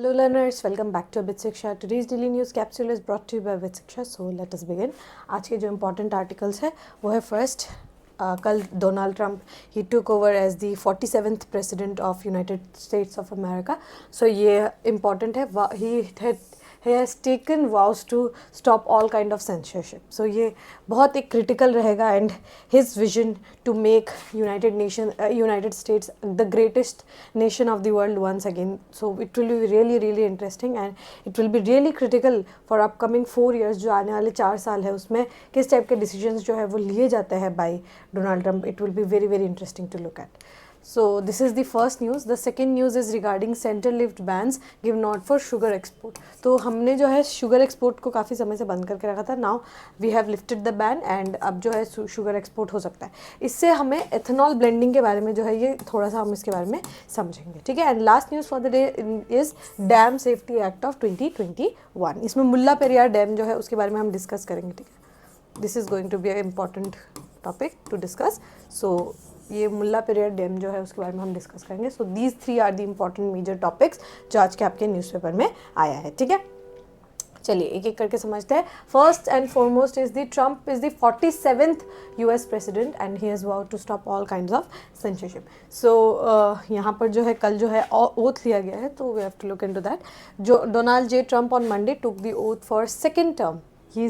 Hello learners, welcome back to Bit Shiksha. Today's daily news capsule is brought to you by Bit Shiksha. So let us begin. आज के जो important articles है वो है first कल Donald Trump he took over as the 47th president of United States of America. So ये important है. He has taken vows to stop all kind of censorship. So ये बहुत एक critical रहेगा and his vision to make United States the greatest nation of the world once again. So it will be really interesting and it will be really critical for upcoming 4 years जो आने वाले 4 साल है उसमें किस type के decisions जो है वो लिए जाते हैं by Donald Trump. It will be very interesting to look at. So this is the first news. The second news is regarding center lift bans give nod for sugar export. तो हमने जो है शुगर एक्सपोर्ट को काफ़ी समय से बंद करके रखा था. Now we have lifted the ban and अब जो है शुगर एक्सपोर्ट हो सकता है. इससे हमें एथेनॉल ब्लेंडिंग के बारे में जो है ये थोड़ा सा हम इसके बारे में समझेंगे. ठीक है. And last news for the day is damn safety act of 2021. इसमें मुल्ला पेरियार डैम जो है उसके बारे में हम डिस्कस करेंगे. ठीक है. This is going to be a important topic to discuss. So ये मुल्ला पेरियार डैम जो है उसके बारे में हम डिस्कस करेंगे. So these 3 are the important major topics जो आज के आपके न्यूज़पेपर में आया है. ठीक है. चलिए एक एक करके समझते हैं. First and foremost is the Trump is the 47th US president and he has vowed to stop all kinds of censorship. So यहाँ पर जो है कल जो है ओथ लिया गया है तो we have to look into that. जो Donald J Trump on Monday took the oath for second term. he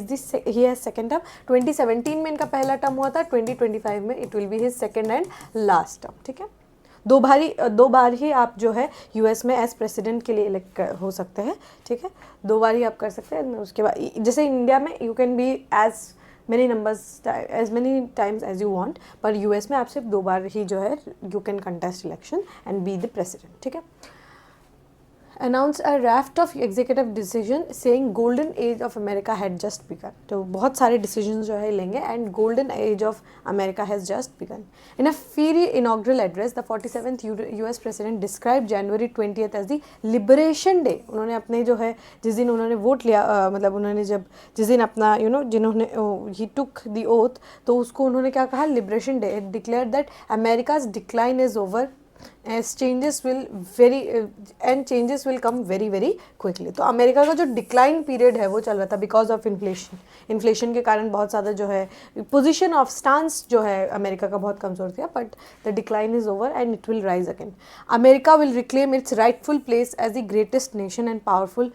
has second term. 2017 में इनका पहला टर्म हुआ था. 2025 में it will be his second and last term. ठीक है. दो बार ही आप जो है यूएस में एज प्रेसिडेंट के लिए इलेक्ट हो सकते हैं. ठीक है. 2 बार ही आप कर सकते हैं. उसके बाद जैसे इंडिया में you can be as many times as you want, पर यूएस में आप सिर्फ 2 बार ही जो है you can contest election and be the president. ठीक है. Announce a raft of executive decision saying golden age of America had just begun. तो बहुत सारे decisions जो है लेंगे and golden age of America has just begun. In a fiery inaugural address, the 47th US president described January 20th as the Liberation Day. उन्होंने अपने जो है जिस दिन उन्होंने वोट लिया मतलब उन्होंने जिस दिन अपना जिन्होंने he took the oath तो उसको उन्होंने क्या कहा Liberation Day. It declared that America's decline is over as changes will come very quickly. तो अमेरिका का जो डिक्लाइन पीरियड है वो चल रहा था बिकॉज ऑफ इन्फ्लेशन के कारण बहुत ज़्यादा जो है पोजीशन ऑफ स्टांस जो है अमेरिका का बहुत कमज़ोर था. But the decline is over and it will rise again. America will reclaim its rightful place as the greatest nation and powerful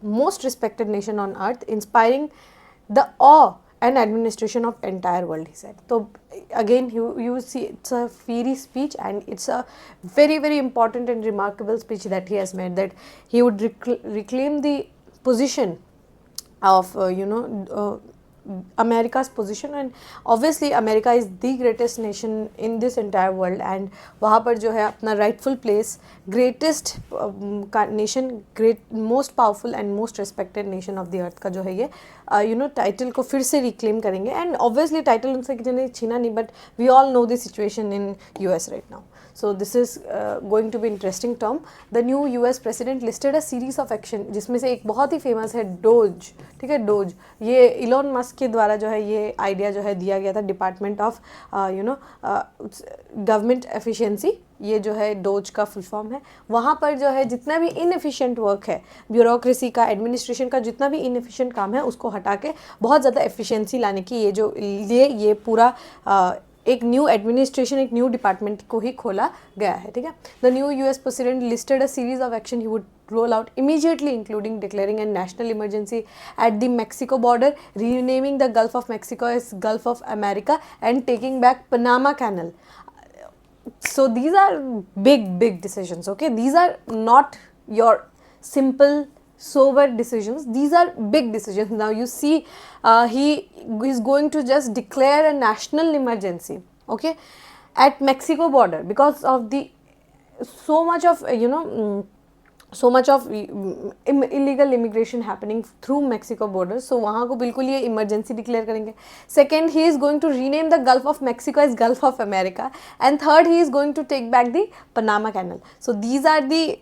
most respected nation on earth, inspiring the awe and administration of entire world, he said. So again you see it's a fiery speech and it's a very important and remarkable speech that he has made, that he would reclaim the position of America's position and obviously America is the greatest nation in this entire world and वहाँ पर जो है अपना rightful place, greatest nation, most powerful and most respected nation of the earth का जो है ये title को फिर से रिक्लेम करेंगे. एंड ऑब्वियसली टाइटल उनसे किसी ने छीना नहीं, but we all know the situation in US right now. So this is going to be interesting term. The new US president listed a series of action जिसमें से एक बहुत ही फेमस है डोज. ठीक है. डोज ये इलॉन मस्क के द्वारा जो है ये आइडिया जो है दिया गया था डिपार्टमेंट ऑफ गवर्नमेंट एफिशिएंसी. ये जो है डोज का फुल फॉर्म है. वहाँ पर जो है जितना भी इनएफिशिएंट वर्क है, ब्यूरोक्रेसी का, एडमिनिस्ट्रेशन का जितना भी इनएफिशिएंट काम है उसको हटा के बहुत ज़्यादा एफिशिएंसी लाने की ये पूरा एक न्यू एडमिनिस्ट्रेशन, एक न्यू डिपार्टमेंट को ही खोला गया है. ठीक है. The new US president listed a series of action he would roll out immediately, including declaring a national emergency at the Mexico border, renaming the Gulf of Mexico as Gulf of America and taking back Panama Canal. So these are big decisions. Okay, these are not your simple sober decisions. These are big decisions. Now you see he is going to just declare a national emergency, okay, at Mexico border because of the so much of illegal immigration happening through Mexico border. So वहाँ को बिल्कुल ये emergency declare करेंगे. Second, he is going to rename the Gulf of Mexico as Gulf of America. And third, he is going to take back the Panama Canal. So these are the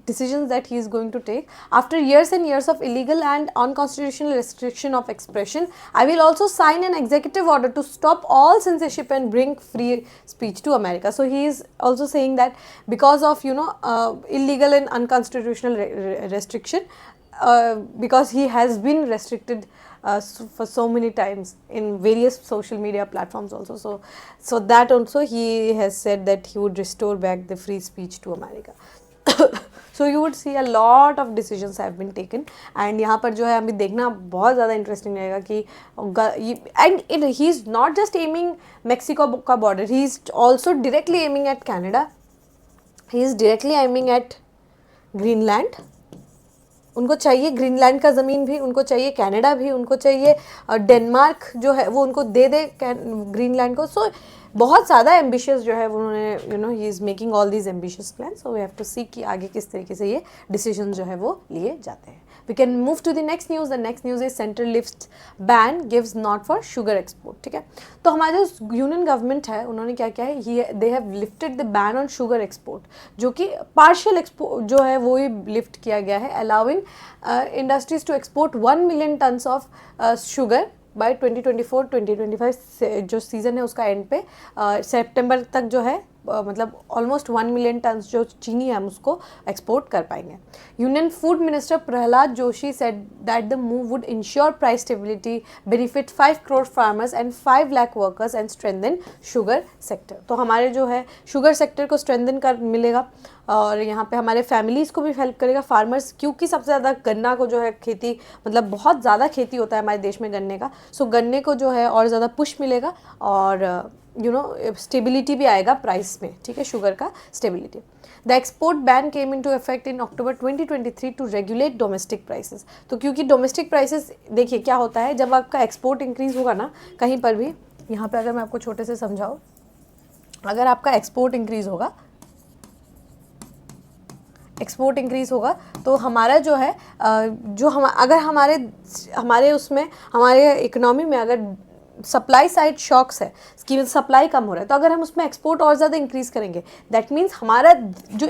decisions that he is going to take. After years and years of illegal and unconstitutional restriction of expression, I will also sign an executive order to stop all censorship and bring free speech to America. So he is also saying that because of illegal and unconstitutional restriction, because he has been restricted for so many times in various social media platforms also. So that also he has said that he would restore back the free speech to America. So you would see a lot of decisions have been taken, and यहाँ पर जो है अभी देखना बहुत ज़्यादा interesting रहेगा कि and he is not just aiming Mexico का border, he is also directly aiming at Canada, he is directly aiming at Greenland. उनको चाहिए ग्रीनलैंड का ज़मीन भी, उनको चाहिए कनाडा भी, उनको चाहिए डेनमार्क जो है वो उनको दे दे ग्रीनलैंड को. सो बहुत ज़्यादा एम्बिशियस जो है उन्होंने he is making all these ambitious plan. So we have to see कि आगे किस तरीके से ये डिसीजन जो है वो लिए जाते हैं. We can move to the next news. The next news is central lift ban gives nod for sugar export. ठीक है, तो हमारे जो यूनियन गवर्नमेंट है उन्होंने क्या किया है, they have lifted the ban on sugar export, जो कि पार्शियल एक्सपोर्ट जो है वो ही लिफ्ट किया गया है, allowing industries to export 1 million tons of sugar by 2024-2025 जो सीज़न है उसका एंड पे सितंबर तक जो है मतलब ऑलमोस्ट 1 मिलियन टन्स जो चीनी है हम उसको एक्सपोर्ट कर पाएंगे. Union food minister Prahlad Joshi said that the move would ensure price stability, benefit 5 crore farmers and 5 lakh workers and strengthen sugar sector. तो हमारे जो है शुगर सेक्टर को स्ट्रेंथन कर मिलेगा और यहाँ पे हमारे फैमिलीज़ को भी हेल्प करेगा, फार्मर्स, क्योंकि सबसे ज़्यादा गन्ना को जो है खेती मतलब बहुत ज़्यादा खेती होता है हमारे देश में गन्ने का. सो गन्ने को जो है और ज़्यादा पुश मिलेगा और स्टेबिलिटी भी आएगा प्राइस में. ठीक है, शुगर का stability. The export ban came into effect in October 2023 to regulate domestic prices. तो क्योंकि डोमेस्टिक प्राइसेस देखिए क्या होता है, जब आपका एक्सपोर्ट इंक्रीज़ होगा ना कहीं पर भी, यहाँ पे अगर मैं आपको छोटे से समझाऊँ, अगर आपका एक्सपोर्ट इंक्रीज़ होगा तो हमारा जो है अगर हमारे उसमें हमारे इकोनॉमी में अगर सप्लाई साइड शॉक्स है कि सप्लाई कम हो रहा है, तो अगर हम उसमें एक्सपोर्ट और ज़्यादा इंक्रीज़ करेंगे, दैट मीन्स हमारा जो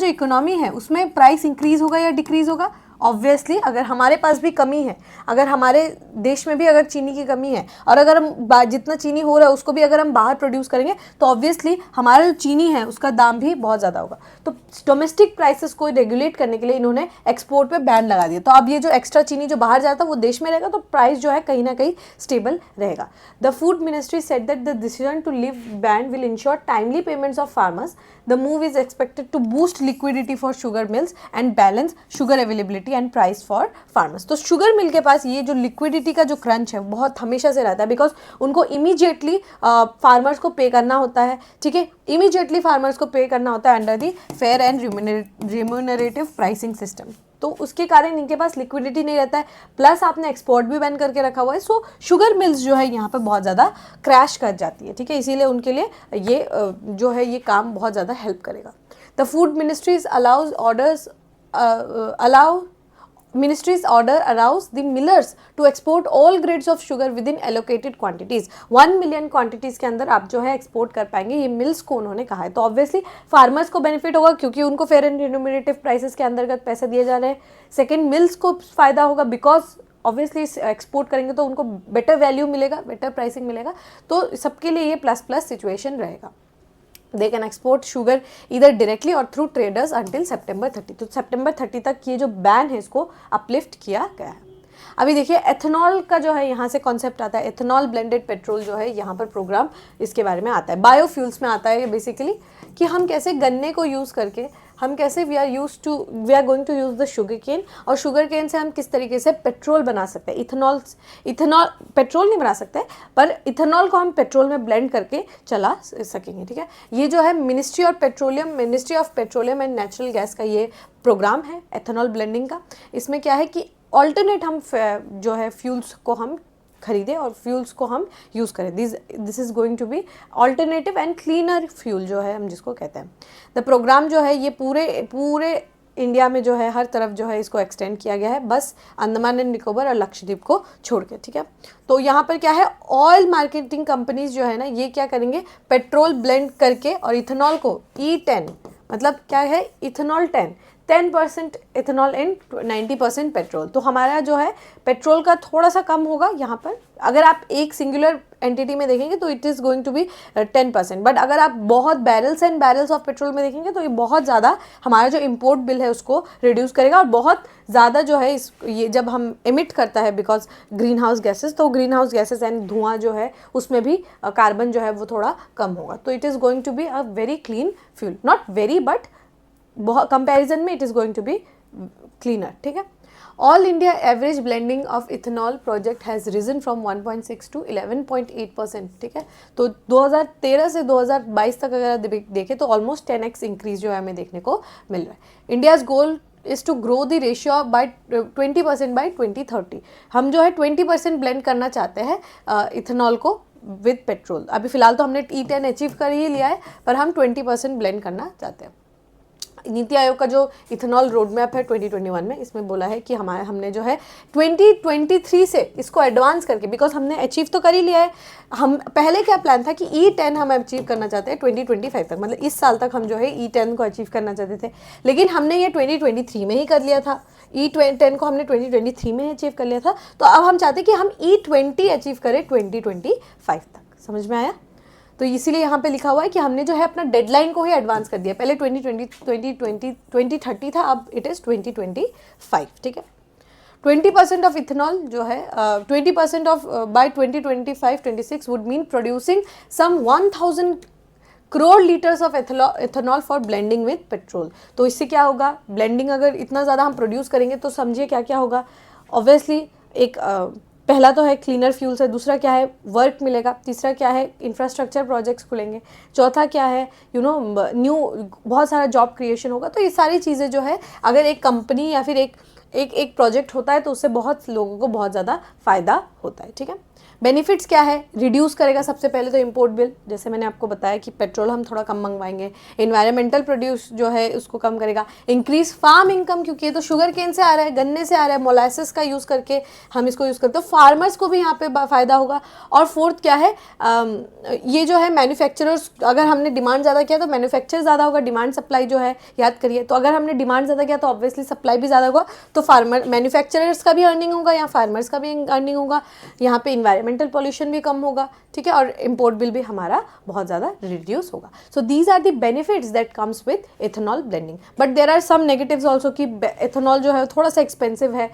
इकोनॉमी है उसमें प्राइस इंक्रीज़ होगा या डिक्रीज़ होगा. ऑब्वियसली अगर हमारे पास भी कमी है, अगर हमारे देश में भी अगर चीनी की कमी है और अगर हम जितना चीनी हो रहा है उसको भी अगर हम बाहर प्रोड्यूस करेंगे तो ऑब्वियसली हमारा जो चीनी है उसका दाम भी बहुत ज़्यादा होगा. तो डोमेस्टिक प्राइसेस को रेगुलेट करने के लिए इन्होंने एक्सपोर्ट पे बैन लगा दिया. तो अब ये जो एक्स्ट्रा चीनी जो बाहर जाता है वो देश में रहेगा, तो प्राइस जो है कहीं ना कहीं स्टेबल रहेगा. The food ministry said that the decision to lift ban will ensure timely payments of farmers. The move is expected to boost liquidity for sugar mills and balance sugar availability and price for farmers. तो sugar mill के पास ये जो liquidity का जो crunch है बहुत हमेशा से रहता है, बिकॉज उनको इमीडिएटली फार्मर्स को पे करना होता है. ठीक है, इमीडिएटली फार्मर्स को पे करना होता है under the fair and remunerative pricing system. तो उसके कारण इनके पास लिक्विडिटी नहीं रहता है, प्लस आपने एक्सपोर्ट भी बैन करके रखा हुआ है. सो शुगर मिल्स जो है यहाँ पर बहुत ज़्यादा क्रैश कर जाती है. ठीक है, इसीलिए उनके लिए ये जो है ये काम बहुत ज़्यादा हेल्प करेगा. The food ministries Ministry's order allows the millers to export all grades of sugar within allocated quantities. 1 million quantities के अंदर आप जो है एक्सपोर्ट कर पाएंगे, ये मिल्स को उन्होंने कहा है. तो ऑब्वियसली फार्मर्स को बेनिफिट होगा क्योंकि उनको फेयर एंड रिम्यूनरेटिव प्राइसेस के अंतर्गत पैसे दिए जा रहे हैं. सेकेंड, मिल्स को फ़ायदा होगा बिकॉज ऑब्वियसली एक्सपोर्ट करेंगे तो उनको बेटर वैल्यू मिलेगा, बेटर प्राइसिंग मिलेगा. तो सबके लिए ये प्लस सिचुएशन रहेगा. They can export sugar either directly or through traders until September 30. तो September 30 तक ये जो बैन है इसको अपलिफ्ट किया गया है. अभी देखिए एथेनॉल का जो है यहाँ से कॉन्सेप्ट आता है. एथेनॉल ब्लेंडेड पेट्रोल जो है यहाँ पर प्रोग्राम इसके बारे में आता है. बायोफ्यूल्स में आता है ये बेसिकली कि हम कैसे गन्ने को यूज़ करके हम कैसे we are going to use the sugar cane, और शुगर केन से हम किस तरीके से पेट्रोल बना सकते हैं. इथेनॉल पेट्रोल नहीं बना सकते पर इथेनॉल को हम पेट्रोल में ब्लेंड करके चला सकेंगे. ठीक है, ये जो है ministry of petroleum and natural gas का ये प्रोग्राम है एथेनॉल ब्लेंडिंग का. इसमें क्या है कि ऑल्टरनेट हम जो है फ्यूल्स को हम खरीदें और फ्यूल्स को हम यूज़ करें. This is going to be alternative and cleaner fuel जो है हम जिसको कहते हैं. द प्रोग्राम जो है ये पूरे इंडिया में जो है हर तरफ जो है इसको एक्सटेंड किया गया है, बस अंडमान एंड निकोबार और लक्षद्वीप को छोड़ के. ठीक है, तो यहाँ पर क्या है, ऑयल मार्केटिंग कंपनीज जो है ना ये क्या करेंगे, पेट्रोल ब्लेंड करके और इथेनॉल को E10 मतलब क्या है इथेनॉल 10% इथेनॉल एंड 90% पेट्रोल. तो हमारा जो है पेट्रोल का थोड़ा सा कम होगा यहाँ पर. अगर आप एक सिंगुलर एंटिटी में देखेंगे तो it is going to be 10%, but अगर आप बहुत barrels and barrels of petrol में देखेंगे तो ये बहुत ज़्यादा हमारा जो इम्पोर्ट बिल है उसको रिड्यूस करेगा, और बहुत ज़्यादा जो है ये जब हम एमिट करता है बिकॉज ग्रीन हाउस गैसेज, तो ग्रीन हाउस गैसेज एंड धुआं जो है उसमें भी कार्बन जो है वो थोड़ा कम होगा। तो it is going to be a very clean fuel, not very but बहुत कंपेरिजन में it is going to be cleaner, ठीक है। All India average blending of ethanol project has risen from 1.6 to 11.8%, ठीक है। तो 2013 से 2022 तक अगर देखें तो ऑलमोस्ट 10x इंक्रीज जो है हमें देखने को मिल रहा है। India's goal is to grow the ratio by 20% by 2030। हम जो है 20% ब्लेंड करना चाहते हैं इथेनॉल को विद पेट्रोल। अभी फिलहाल तो हमने E10 अचीव कर ही लिया है, पर हम 20% ब्लेंड करना चाहते हैं। नीति आयोग का जो इथेनॉल रोड मैप है 2021 में, इसमें बोला है कि हमने जो है 2023 से इसको एडवांस करके, बिकॉज हमने अचीव तो कर ही लिया है, हम पहले क्या प्लान था कि E10 हम अचीव करना चाहते हैं 2025 तक, मतलब इस साल तक हम जो है E10 को अचीव करना चाहते थे, लेकिन हमने ये 2023 में ही कर लिया था। E10 को हमने 2023 में ही अचीव कर लिया था, तो अब हम चाहते हैं कि हम E20 अचीव करें 2025 तक। समझ में आया? तो इसीलिए यहाँ पे लिखा हुआ है कि हमने जो है अपना डेडलाइन को ही एडवांस कर दिया। पहले 2030 था, अब इट इज़ 2025, ठीक है। 20% ऑफ इथेनॉल जो है 20% of by 2025-26 would mean producing some 1000 crore litres of ethanol for blending with petrol. तो इससे क्या होगा, ब्लेंडिंग अगर इतना ज़्यादा हम प्रोड्यूस करेंगे तो समझिए क्या क्या होगा। ऑब्वियसली एक पहला तो है क्लीनर फ्यूल्स है, दूसरा क्या है वर्क मिलेगा, तीसरा क्या है इंफ्रास्ट्रक्चर प्रोजेक्ट्स खुलेंगे, चौथा क्या है न्यू बहुत सारा जॉब क्रिएशन होगा। तो ये सारी चीज़ें जो है अगर एक कंपनी या फिर एक प्रोजेक्ट होता है तो उससे बहुत लोगों को बहुत ज़्यादा फ़ायदा होता है, ठीक है। बेनिफिट्स क्या है, रिड्यूस करेगा सबसे पहले तो इंपोर्ट बिल, जैसे मैंने आपको बताया कि पेट्रोल हम थोड़ा कम मंगवाएंगे। इन्वायरमेंटल प्रोड्यूस जो है उसको कम करेगा। इंक्रीज फार्म इनकम, क्योंकि ये तो शुगर केन से आ रहा है, गन्ने से आ रहा है, मोलासिस का यूज़ करके हम इसको यूज़ करते हैं, तो फार्मर्स को भी यहाँ पे फ़ायदा होगा। और फोर्थ क्या है, ये जो है मैन्युफैक्चरर्स, अगर हमने डिमांड ज़्यादा किया तो मैन्युफैक्चर ज़्यादा होगा। डिमांड सप्लाई जो है याद करिए, तो अगर हमने डिमांड ज़्यादा किया तो ऑब्वियसली सप्लाई भी ज़्यादा होगा, तो फार्मर मैन्युफैक्चरर्स का भी अर्निंग होगा या फार्मर्स का भी अर्निंग होगा। यहाँ पे इन्वायरमेंटल पॉल्यूशन भी कम होगा, ठीक है, और इम्पोर्ट बिल भी हमारा बहुत ज़्यादा रिड्यूस होगा। So these are the benefits that comes with ethanol blending. But there are some negatives also कि इथेनॉल जो है थोड़ा सा एक्सपेंसिव है,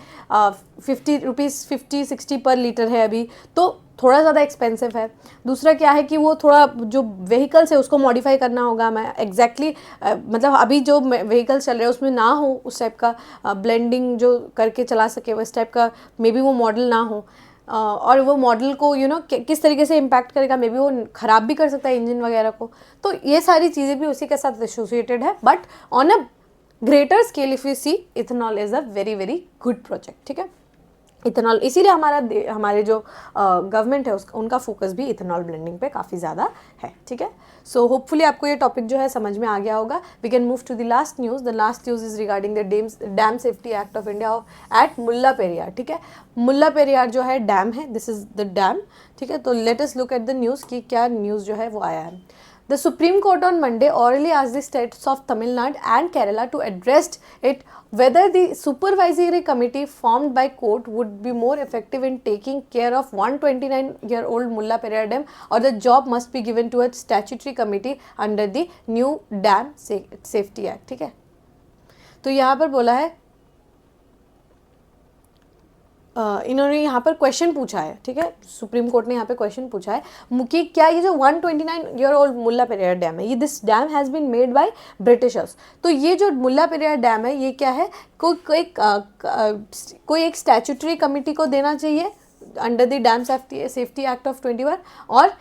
50-60 पर लीटर है अभी, तो थोड़ा ज़्यादा एक्सपेंसिव है। दूसरा क्या है कि वो थोड़ा जो व्हीकल्स है उसको मॉडिफाई करना होगा। मैं एग्जैक्टली मतलब अभी जो व्हीकल्स चल रहे हैं उसमें ना हो उस टाइप का ब्लेंडिंग जो करके चला सके, उस टाइप का मे बी वो मॉडल ना हो, और वो मॉडल को किस तरीके से इम्पैक्ट करेगा, मे बी वो ख़राब भी कर सकता है इंजन वगैरह को। तो ये सारी चीज़ें भी उसी के साथ एसोसिएटेड है, but on a greater scale if you see ethanol is a very very good project, ठीक है। इथेनॉल इसीलिए हमारे जो गवर्नमेंट है उनका फोकस भी इथेनॉल ब्लेंडिंग पे काफ़ी ज़्यादा है, ठीक है। सो होपफुली आपको ये टॉपिक जो है समझ में आ गया होगा। We can move to the last news. The last news is regarding the dam safety act of India at Mulla Periyar, ठीक है। मुल्ला पेरियार जो है डैम है, दिस इज द डैम, ठीक है। तो late us look at the news कि क्या न्यूज़ जो है वो आया है। The Supreme Court on Monday orally asked the states of Tamil Nadu and Kerala to address it whether the supervisory committee formed by court would be more effective in taking care of 129-year-old Mulla Periyar Dam, or the job must be given to a statutory committee under the new Dam Safety Act, ठीक है। तो यहाँ पर बोला है इन्होंने यहाँ पर क्वेश्चन पूछा है, ठीक है। सुप्रीम कोर्ट ने यहाँ पे क्वेश्चन पूछा है कि क्या ये जो 129-year-old मुल्ला पेरियार डैम है, ये this dam has been made by Britishers. तो ये जो मुल्ला पेरियार डैम है ये क्या है, कोई एक स्टैट्यूटरी कमिटी को देना चाहिए under the dam safety act of 21। और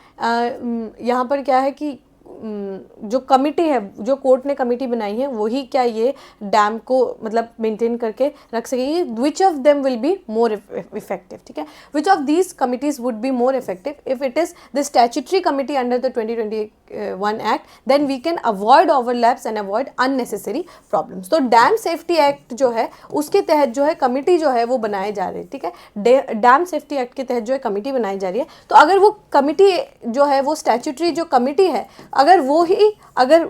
यहाँ पर क्या है कि जो कमिटी है, जो कोर्ट ने कमिटी बनाई है, वही क्या ये डैम को मतलब मेंटेन करके रख सकेगी। Which of them will be more effective, ठीक है। Which of these committees would be more effective if it is the statutory committee under the 2021 act, then we can avoid overlaps and avoid unnecessary problems. तो dam safety act जो है उसके तहत जो है committee जो है वो बनाई जा रही है, ठीक है। डैम सेफ्टी एक्ट के तहत जो है कमिटी बनाई जा रही है। तो अगर वो कमिटी जो है वो स्टैट्यूटरी जो कमिटी है, अगर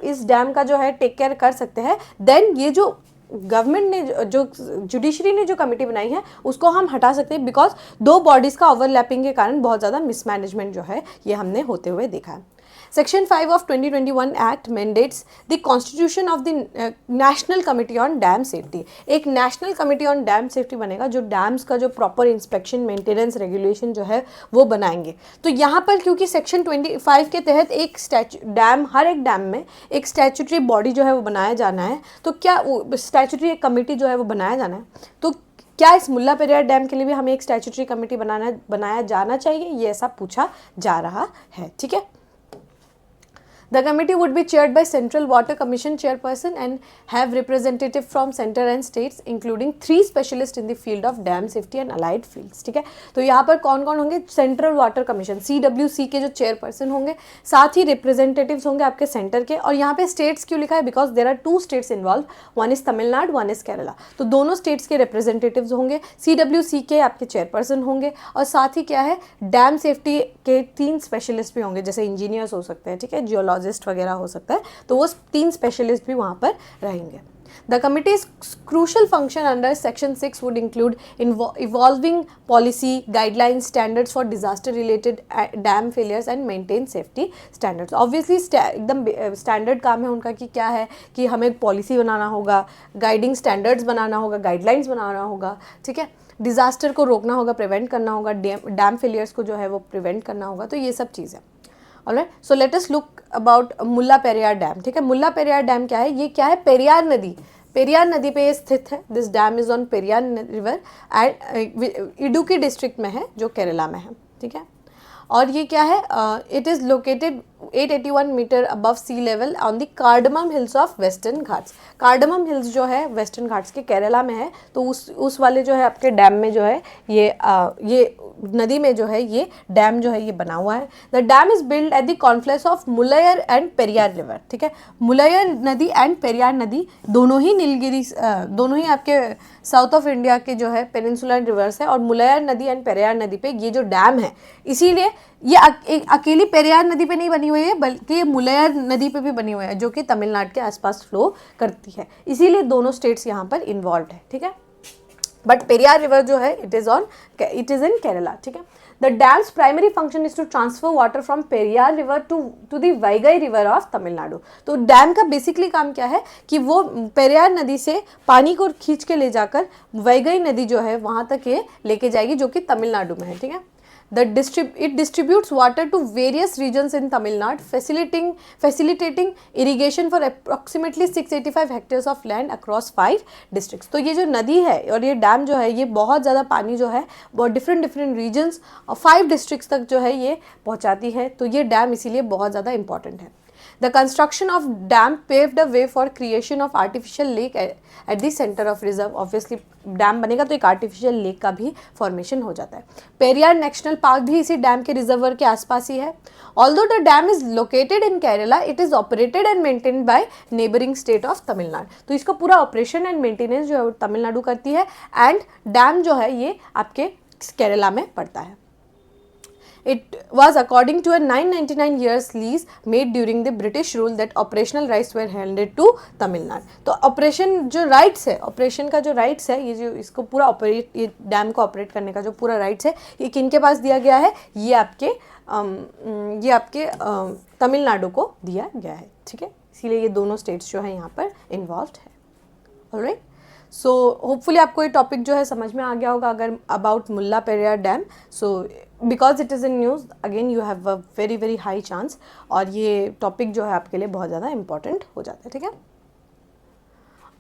इस डैम का जो है टेक केयर कर सकते हैं, देन ये जो गवर्नमेंट ने जो जुडिशरी ने जो कमेटी बनाई है उसको हम हटा सकते हैं, बिकॉज दो बॉडीज़ का ओवरलैपिंग के कारण बहुत ज़्यादा मिसमैनेजमेंट जो है ये हमने होते हुए देखा है। Section 5 of 2021 Act mandates the constitution of the National Committee on Dam Safety। एक national committee on dam safety बनेगा जो डैम्स का जो प्रॉपर इंस्पेक्शन मेंटेनेंस रेगुलेशन जो है वो बनाएंगे। तो यहाँ पर क्योंकि सेक्शन 25 के तहत एक डैम, हर एक डैम में एक स्टैट्यूटरी बॉडी जो है वो बनाया जाना है, तो क्या स्टैट्यूटरी एक कमेटी जो है वो बनाया जाना है, तो क्या इस मुल्ला पेरियार डैम के लिए भी हमें एक स्टैट्यूटरी कमेटी बनाया जाना चाहिए, ये ऐसा पूछा जा रहा है। ठीक है, The committee would be chaired by Central Water Commission chairperson and have representative from center and states, including 3 specialists in the field of dam safety and allied fields। ठीक है, तो यहाँ पर कौन कौन होंगे? सेंट्रल वाटर कमीशन CWC के जो चेयरपर्सन होंगे, साथ ही रिप्रेजेंटेटिव्स होंगे आपके सेंटर के। और यहाँ पे स्टेट्स क्यों लिखा है? Because there are 2 states involve, one is Tamil Nadu, one is Kerala. तो दोनों स्टेट्स के रिप्रेजेंटेटिव्स होंगे, CWC के आपके चेयरपर्सन होंगे, और साथ ही क्या है, डैम सेफ्टी के 3 स्पेशलिस्ट भी होंगे, जैसे इंजीनियर्स हो सकते हैं, ठीक है, जियोलॉजिस्ट वगैरह हो सकता है, तो वो 3 स्पेशलिस्ट भी वहाँ पर रहेंगे। The committee's crucial function under Section 6 would include evolving policy, guidelines, standards for disaster-related dam failures and maintain safety standards। Obviously एकदम स्टैंडर्ड काम है उनका कि क्या है कि हमें पॉलिसी बनाना होगा, गाइडिंग स्टैंडर्ड्स बनाना होगा, गाइडलाइंस बनाना होगा, ठीक है, डिज़ास्टर को रोकना होगा, प्रिवेंट करना होगा, डैम फेलियर्स को जो है वो प्रिवेंट करना होगा, तो ये सब चीज़ें। Alright, so let us look about Mulla Periyar dam. ठीक है, मुल्ला पेरियार डैम क्या है? ये क्या है? पेरियार नदी, पेरियार नदी पे ये स्थित है। This dam is on Periyar river and Idukki district में है, जो केरला में है। ठीक है, और ये क्या है? It is located 881 metre above sea level on the Cardamom Hills of Western Ghats. Cardamom Hills जो है वेस्टर्न घाट्स के केरला में है, तो उस वाले जो है आपके डैम में जो है ये नदी में जो है ये डैम जो है ये बना हुआ है। The dam is build at the confluence of Mullaiyar and Periyar river. ठीक है, मुलैयर नदी एंड पेरियार नदी दोनों ही नीलगिरी, दोनों ही आपके साउथ ऑफ इंडिया के जो है पेनिनसुलर रिवर्स है, और मुलैयर नदी एंड पेरियार नदी पे ये जो डैम है, इसीलिए ये अकेली पेरियार नदी पे नहीं बनी हुई है, बल्कि ये मुलैयर नदी पे भी बनी हुई है, जो कि तमिलनाडु के आसपास फ्लो करती है, इसीलिए दोनों स्टेट्स यहाँ पर इन्वॉल्व है। ठीक है, बट पेरियार रिवर जो है इट इज़ इन केरला। ठीक है, the dam's primary function is to transfer water from Periyar river to the Vaigai river of Tamil Nadu. तो डैम का बेसिकली काम क्या है कि वो पेरियार नदी से पानी को खींच के ले जाकर वैगई नदी जो है वहाँ तक ये लेके जाएगी, जो कि तमिलनाडु में है। ठीक है, it distributes water to various regions in Tamil Nadu, facilitating irrigation for approximately 685 hectares of land across 5 districts। तो ये जो नदी है और ये डैम जो है ये बहुत ज़्यादा पानी जो है बहुत डिफरेंट रीजन्स और 5 डिस्ट्रिक्ट्स तक जो है ये पहुँचाती है, तो ये डैम इसीलिए बहुत ज़्यादा इंपॉर्टेंट है। The construction of dam paved the way for creation of artificial lake at the center of reserve। Obviously dam बनेगा तो एक आर्टिफिशियल लेक का भी फॉर्मेशन हो जाता है। पेरियार नेशनल पार्क भी इसी डैम के रिजर्वर के आसपास ही है। Although the dam is located in Kerala, it is operated and maintained by neighboring state of Tamil Nadu. तो इसका पूरा ऑपरेशन एंड मेंटेनेंस जो है तमिलनाडु करती है, एंड डैम जो है ये आपके केरला में पड़ता है। It was according to a 999 years lease made during the British rule that operational rights were handed to Tamil Nadu। तो ऑपरेशन जो राइट्स है, ऑपरेशन का जो राइट्स है, ये जो इसको पूरा ये डैम को ऑपरेट करने का जो पूरा राइट्स है, ये किनके पास दिया गया है? ये आपके तमिलनाडु को दिया गया है। ठीक है, इसीलिए ये दोनों स्टेट्स जो है यहाँ पर इन्वॉल्व है। ऑलराइट, सो होपफुली आपको ये टॉपिक जो है समझ में आ गया होगा अगर about Mulla Periyar dam. So because it is in news, again you have a very high chance, और ये टॉपिक जो है आपके लिए बहुत ज़्यादा इंपॉर्टेंट हो जाता है। ठीक है,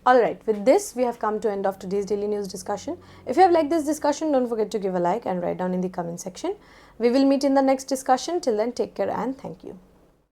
alright, with this we have come to end of today's daily news discussion. If you have like this discussion, don't forget to give a like and write down in the comment section. We will meet in the next discussion. Till then, take care and thank you.